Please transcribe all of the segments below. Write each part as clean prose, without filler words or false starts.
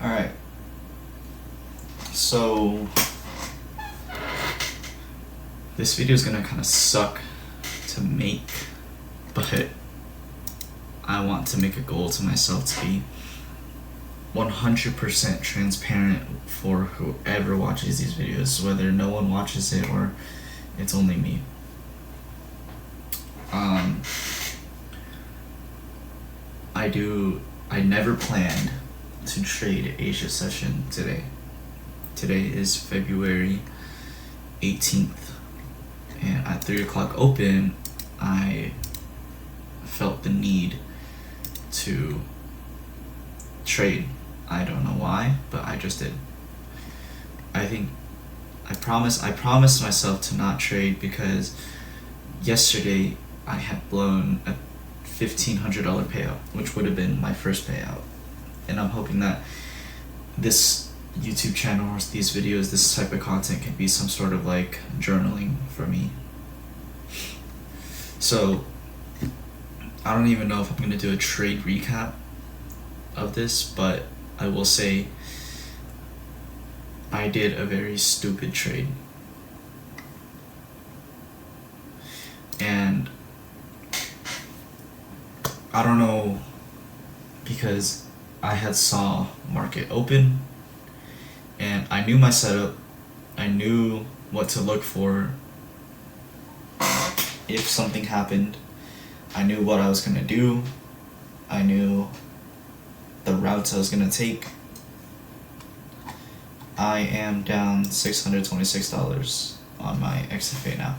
Alright, so this video is gonna kind of suck to make, but I want to make a goal to myself to be 100% transparent for whoever watches these videos, whether no one watches it or it's only me. I never planned to trade Asia session today. Today is February 18th, and at 3 o'clock open, I felt the need to trade. I don't know why, but I just did. I promised myself to not trade because yesterday I had blown a $1,500 payout, which would have been my first payout. And I'm hoping that this YouTube channel or these videos, this type of content can be some sort of like journaling for me. So I don't even know if I'm going to do a trade recap of this, but I will say I did a very stupid trade. And I don't know, because I had saw market open and I knew my setup. I knew what to look for if something happened. I knew what I was gonna do. I knew the routes I was gonna take. I am down $626 on my XFA now.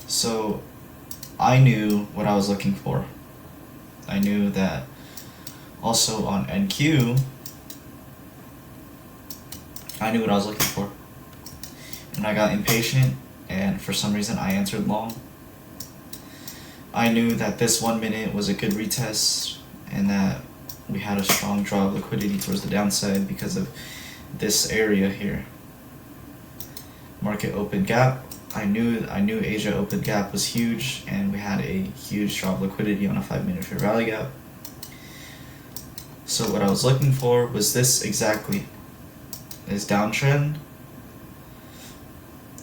So I knew what I was looking for. I knew that also on NQ, I knew what I was looking for. And I got impatient, and for some reason I entered long. I knew that this 1 minute was a good retest, and that we had a strong draw of liquidity towards the downside because of this area here. Market open gap. I knew Asia open gap was huge, and we had a huge draw of liquidity on a 5-minute fair value gap. So what I was looking for was this exactly. This downtrend.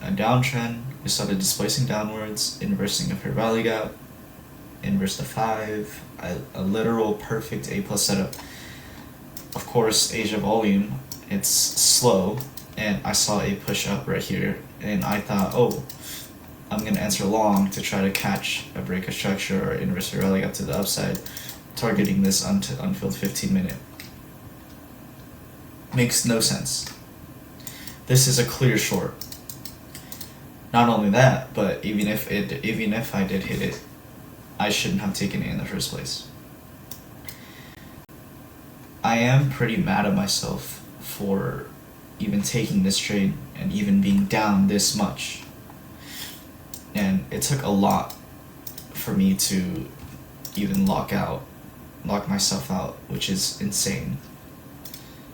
A downtrend. We started displacing downwards, inversing a fair value gap, inverse the 5, a literal perfect A+ setup. Of course, Asia volume, it's slow, and I saw a push up right here, and I thought, oh, I'm gonna enter long to try to catch a break of structure or inverse fair value gap to the upside, targeting this unfilled 15-minute. Makes no sense. This is a clear short. Not only that, but even if I did hit it, I shouldn't have taken it in the first place. I am pretty mad at myself for even taking this trade and even being down this much. And it took a lot for me to even lock myself out, which is insane.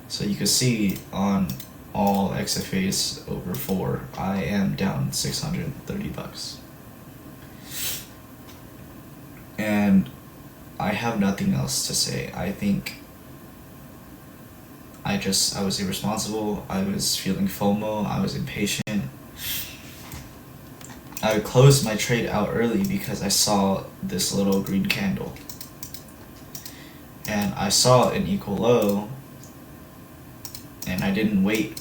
So you can see on all XFAs over 4, I am down $630. And I have nothing else to say. I think I was irresponsible, I was feeling FOMO, I was impatient. I closed my trade out early because I saw this little green candle. And I saw an equal low, and I didn't wait.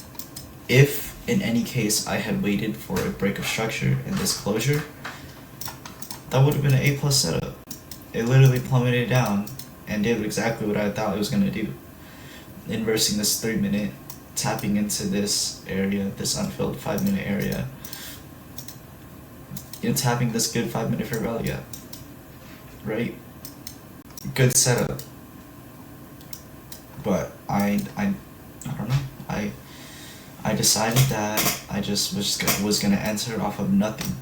If in any case I had waited for a break of structure in this closure, that would have been an A+ setup. It literally plummeted down and did exactly what I thought it was gonna do. Inversing this 3-minute, tapping into this area, this unfilled 5-minute area. Tapping this good 5-minute fair value gap. Right? Good setup. But I don't know. I decided that I just was gonna enter off of nothing.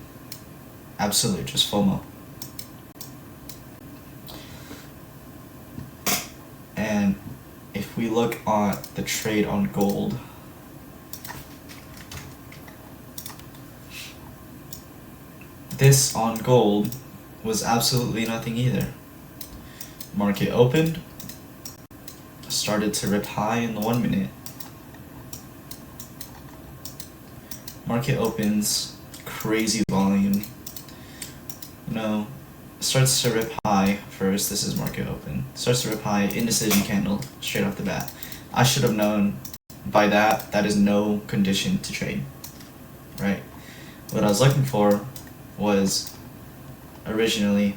Absolutely, just FOMO. And if we look at the trade on gold, this on gold was absolutely nothing either. Market opened, started to rip high in the 1 minute. Market opens, crazy volume. You know, starts to rip high first. This is market open. Starts to rip high, indecision candle, straight off the bat. I should have known by that is no condition to trade, right? What I was looking for was originally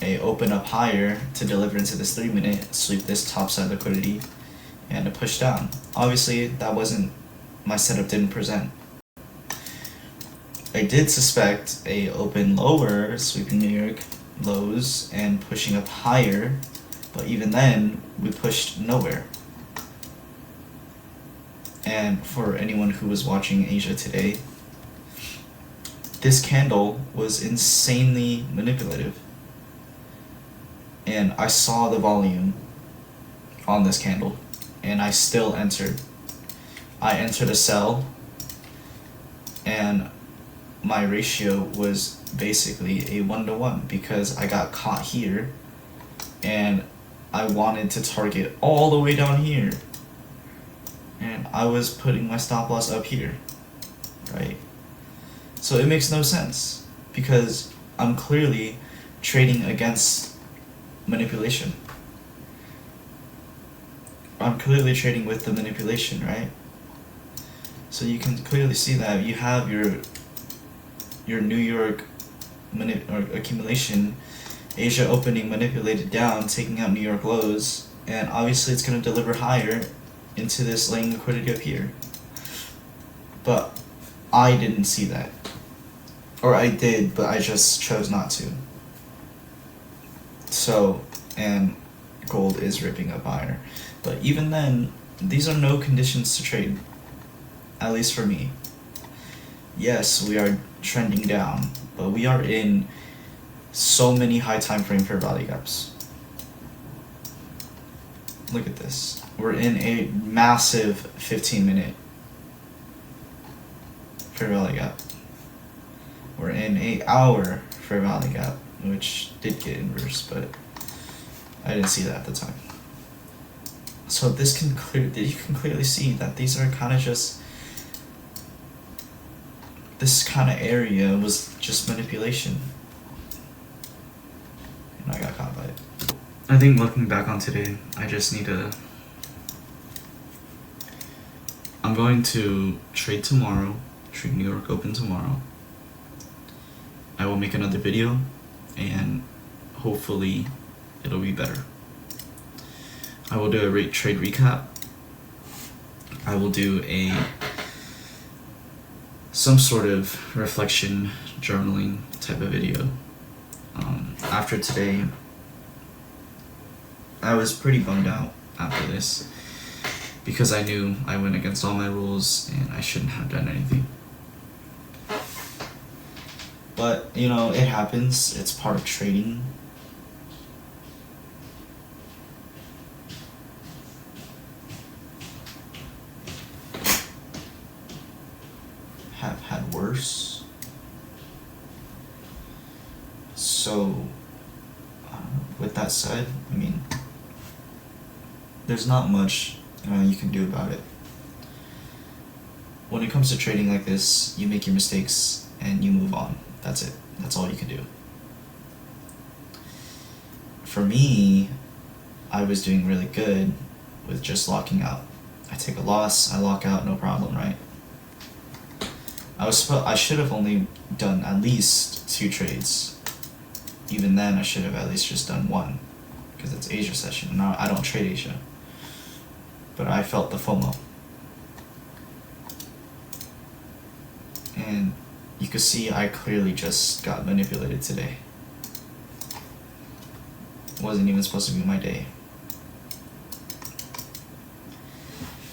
a open up higher to deliver into this 3 minute, sweep this topside liquidity, and a push down. Obviously, that wasn't, my setup didn't present. I did suspect a open lower, sweeping New York lows and pushing up higher, but even then, we pushed nowhere. And for anyone who was watching Asia today, this candle was insanely manipulative. And I saw the volume on this candle, and I still entered. I entered a sell, and my ratio was basically a 1-to-1 because I got caught here, and I wanted to target all the way down here. And I was putting my stop loss up here, right? So it makes no sense because I'm clearly trading against manipulation. I'm clearly trading with the manipulation, right? So you can clearly see that you have your New York accumulation, Asia opening manipulated down, taking out New York lows, and obviously it's going to deliver higher into this laying liquidity up here. But I didn't see that. Or I did, but I just chose not to. So, and gold is ripping up higher. But even then, these are no conditions to trade. At least for me. Yes, we are trending down, but we are in so many high time frame fair value gaps. Look at this. We're in a massive 15-minute fair value gap. We're in an hour fair value gap, which did get inverse, but I didn't see that at the time. So this can you can clearly see that these are kind of just, this kind of area was just manipulation. And I got caught by it. I think looking back on today, I just need to, I'm going to trade tomorrow, trade New York Open tomorrow. I will make another video and hopefully it'll be better. I will do a trade recap. I will do some sort of reflection journaling type of video. After today, I was pretty bummed out after this because I knew I went against all my rules and I shouldn't have done anything. But, you know, it happens. It's part of trading. Have had worse. So, with that said, I mean, there's not much you can do about it. When it comes to trading like this, you make your mistakes and you move on. That's it. That's all you can do. For me, I was doing really good with just locking out. I take a loss, I lock out, no problem, right? I should have only done at least 2 trades. Even then, I should have at least just done 1, because it's Asia session. Now I don't trade Asia, but I felt the FOMO, and you could see I clearly just got manipulated today. Wasn't even supposed to be my day.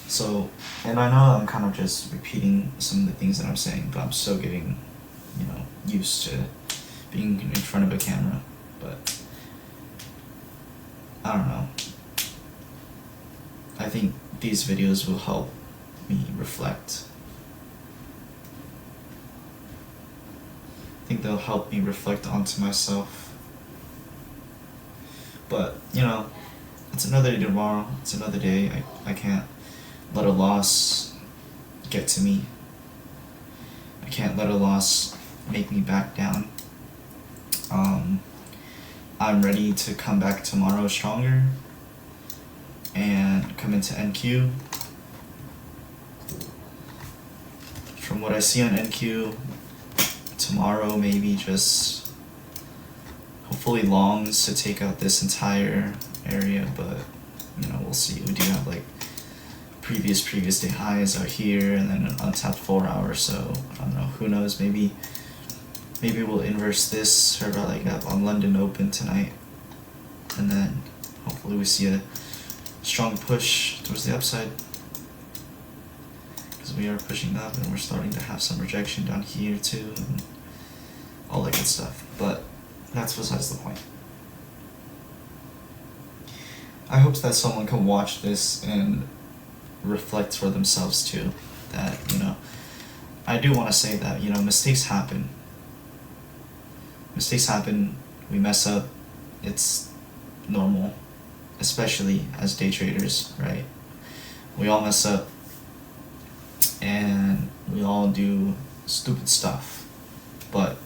So, and I know I'm kind of just repeating some of the things that I'm saying, but I'm still getting, used to being in front of a camera. But I don't know. I think these videos will help me reflect. I think they'll help me reflect onto myself But you know, it's another day tomorrow. It's another day. I can't let a loss get to me. I can't let a loss make me back down. I'm ready to come back tomorrow stronger and come into NQ. From what I see on NQ, tomorrow maybe just hopefully longs to take out this entire area, but you know, we'll see. We do have like previous day highs out here and then an untapped 4 hour, so I don't know, who knows, maybe we'll inverse this fair value gap on London Open tonight, and then hopefully we see a strong push towards the upside, because we are pushing up and we're starting to have some rejection down here too and all that good stuff, but that's besides the point. I hope that someone can watch this and reflect for themselves too, that, you know, I do want to say that, you know, mistakes happen, we mess up, it's normal, especially as day traders, right? We all mess up and we all do stupid stuff, but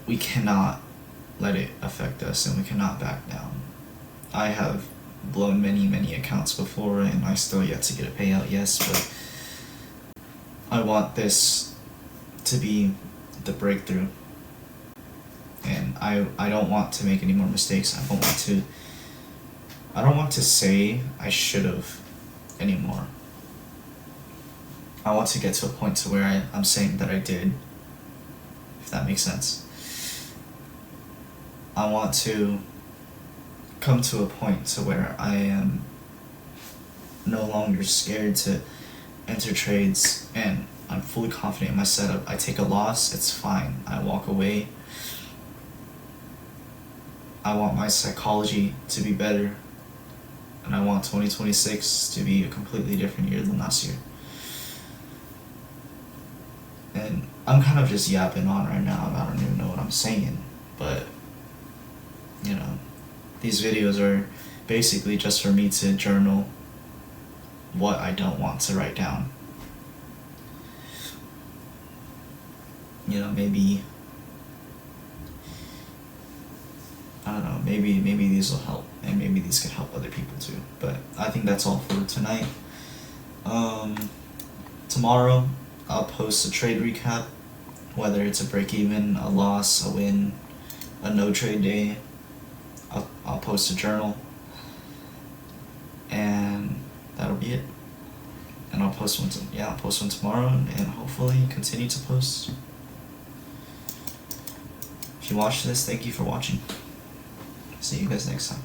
we cannot let it affect us and we cannot back down. I have blown many accounts before and I still yet to get a payout, yes, but I want this to be the breakthrough, and I don't want to make any more mistakes. I don't want to say I should have anymore. I want to get to a point to where I'm saying that I did, if that makes sense. I want to come to a point to where I am no longer scared to enter trades and I'm fully confident in my setup. I take a loss, it's fine. I walk away. I want my psychology to be better, and I want 2026 to be a completely different year than last year. And I'm kind of just yapping on right now, and I don't even know what I'm saying, but you know, these videos are basically just for me to journal what I don't want to write down. You know, maybe, I don't know, maybe these will help, and maybe these can help other people too. But I think that's all for tonight. Tomorrow I'll post a trade recap, whether it's a break even, a loss, a win, a no trade day. I'll post a journal, and that'll be it. And I'll post one tomorrow, and hopefully continue to post. If you watched this, thank you for watching. See you guys next time.